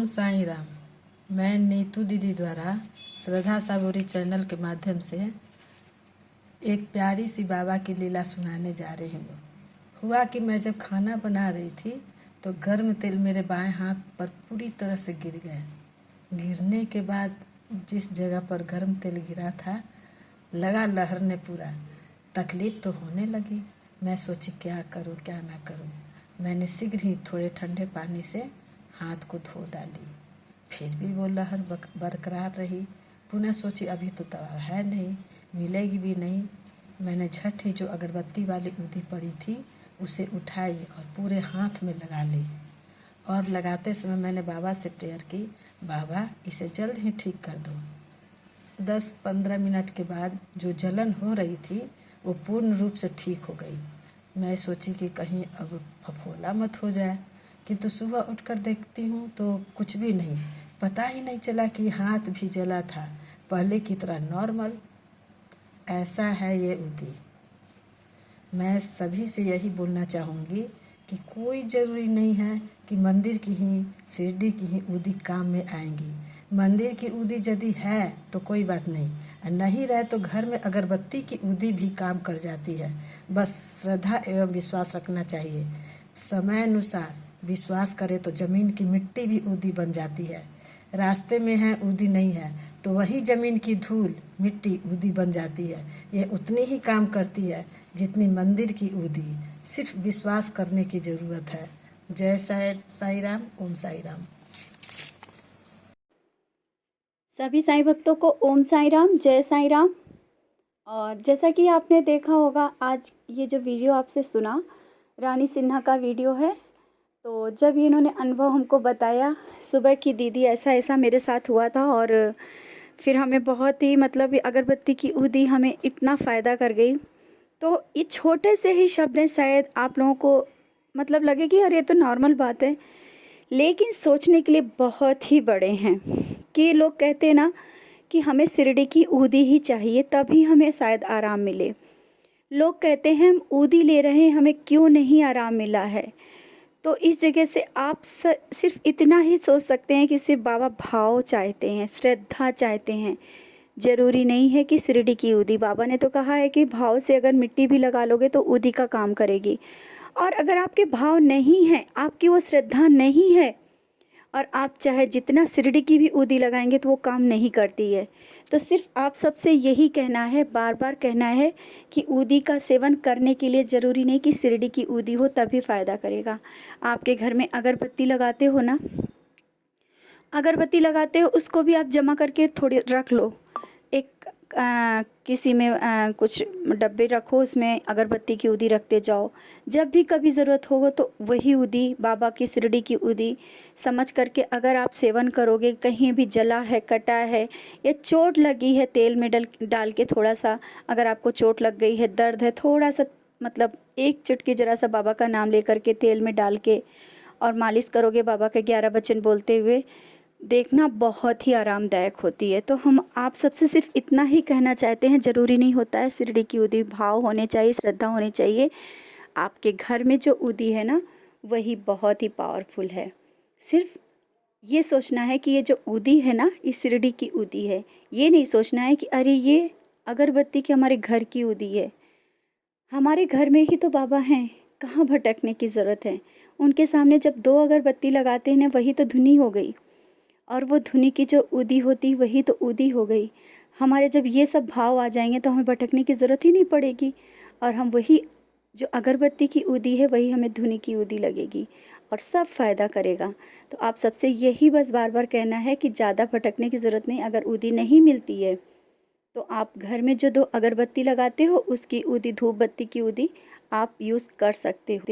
साईं राम। मैं नीतू दीदी द्वारा श्रद्धा साबोरी चैनल के माध्यम से एक प्यारी सी बाबा की लीला सुनाने जा रही हूँ। हुआ कि मैं जब खाना बना रही थी तो गर्म तेल मेरे बाएं हाथ पर पूरी तरह से गिर गया। गिरने के बाद जिस जगह पर गर्म तेल गिरा था लगा लहरने पूरा। तकलीफ तो होने लगी। मैं सोची क्या करूँ क्या ना करूँ। मैंने शीघ्र ही थोड़े ठंडे पानी से हाथ को धो डाली। फिर भी वो लहर बरकरार रही। पुनः सोची अभी तो दवा है नहीं, मिलेगी भी नहीं। मैंने झट ही जो अगरबत्ती वाली ऊदी पड़ी थी उसे उठाई और पूरे हाथ में लगा ली। और लगाते समय मैंने बाबा से प्रेयर की, बाबा इसे जल्द ही ठीक कर दो। 10-15 मिनट के बाद जो जलन हो रही थी वो पूर्ण रूप से ठीक हो गई। मैं सोची कि कहीं अब फफोला मत हो जाए, किंतु सुबह उठकर देखती हूँ तो कुछ भी नहीं। पता ही नहीं चला कि हाथ भी जला था, पहले की तरह नॉर्मल। ऐसा है ये ऊदी। मैं सभी से यही बोलना चाहूँगी कि कोई ज़रूरी नहीं है कि मंदिर की ही शिरडी की ही ऊदी काम में आएंगी। मंदिर की ऊदी यदि है तो कोई बात नहीं, नहीं रहे तो घर में अगरबत्ती की ऊदी भी काम कर जाती है। बस श्रद्धा एवं विश्वास रखना चाहिए। समय अनुसार विश्वास करे तो जमीन की मिट्टी भी ऊदी बन जाती है। रास्ते में है ऊदी नहीं है तो वही जमीन की धूल मिट्टी ऊदी बन जाती है। यह उतनी ही काम करती है जितनी मंदिर की ऊदी। सिर्फ विश्वास करने की ज़रूरत है। जय साईं राम। ओम साईं राम। सभी साईं भक्तों को ओम साईं राम, जय साईं राम। और जैसा कि आपने देखा होगा, आज ये जो वीडियो आपसे सुना रानी सिन्हा का वीडियो है। तो जब इन्होंने अनुभव हमको बताया सुबह की, दीदी ऐसा ऐसा मेरे साथ हुआ था और फिर हमें बहुत ही अगरबत्ती की ऊदी हमें इतना फ़ायदा कर गई। तो ये छोटे से ही शब्द हैं, शायद आप लोगों को लगे कि अरे ये तो नॉर्मल बात है, लेकिन सोचने के लिए बहुत ही बड़े हैं। कि लोग कहते हैं ना कि हमें शिरडी की ऊदी ही चाहिए तभी हमें शायद आराम मिले। लोग कहते हैं हम ऊदी ले रहे हैं, हमें क्यों नहीं आराम मिला है। तो इस जगह से आप सिर्फ इतना ही सोच सकते हैं कि सिर्फ बाबा भाव चाहते हैं, श्रद्धा चाहते हैं। ज़रूरी नहीं है कि शिरडी की ऊदी। बाबा ने तो कहा है कि भाव से अगर मिट्टी भी लगा लोगे तो ऊदी का काम करेगी। और अगर आपके भाव नहीं है, आपकी वो श्रद्धा नहीं है और आप चाहे जितना शिरडी की भी ऊदी लगाएंगे तो वो काम नहीं करती है। तो सिर्फ आप सबसे यही कहना है, बार बार कहना है कि ऊदी का सेवन करने के लिए ज़रूरी नहीं कि शिरडी की ऊदी हो तभी फ़ायदा करेगा। आपके घर में अगरबत्ती लगाते हो ना, अगरबत्ती लगाते हो उसको भी आप जमा करके थोड़ी रख लो। एक किसी में कुछ डब्बे रखो, उसमें अगरबत्ती की ऊदी रखते जाओ। जब भी कभी ज़रूरत हो तो वही ऊदी, बाबा की शिरडी की ऊदी समझ करके अगर आप सेवन करोगे, कहीं भी जला है, कटा है या चोट लगी है, तेल में डाल के थोड़ा सा, अगर आपको चोट लग गई है, दर्द है, थोड़ा सा एक चुटकी ज़रा सा बाबा का नाम ले करके तेल में डाल के और मालिश करोगे बाबा के 11 वचन बोलते हुए, देखना बहुत ही आरामदायक होती है। तो हम आप सबसे सिर्फ इतना ही कहना चाहते हैं, ज़रूरी नहीं होता है शिरडी की ऊदी। भाव होने चाहिए, श्रद्धा होनी चाहिए। आपके घर में जो ऊदी है ना वही बहुत ही पावरफुल है। सिर्फ ये सोचना है कि ये जो ऊदी है ना ये शिरडी की ऊदी है। ये नहीं सोचना है कि अरे ये अगरबत्ती की हमारे घर की ऊदी है। हमारे घर में ही तो बाबा हैं, कहाँ भटकने की ज़रूरत है। उनके सामने जब 2 अगरबत्ती लगाते हैं ना वही तो धुनी हो गई, और वो धुनी की जो ऊदी होती वही तो ऊदी हो गई। हमारे जब ये सब भाव आ जाएंगे तो हमें भटकने की ज़रूरत ही नहीं पड़ेगी, और हम वही जो अगरबत्ती की ऊदी है वही हमें धुनी की ऊदी लगेगी और सब फ़ायदा करेगा। तो आप सबसे यही बस बार बार कहना है कि ज़्यादा भटकने की ज़रूरत नहीं। अगर ऊदी नहीं मिलती है तो आप घर में जो 2 अगरबत्ती लगाते हो उसकी ऊदी, धूप बत्ती की ऊदी आप यूज़ कर सकते हो।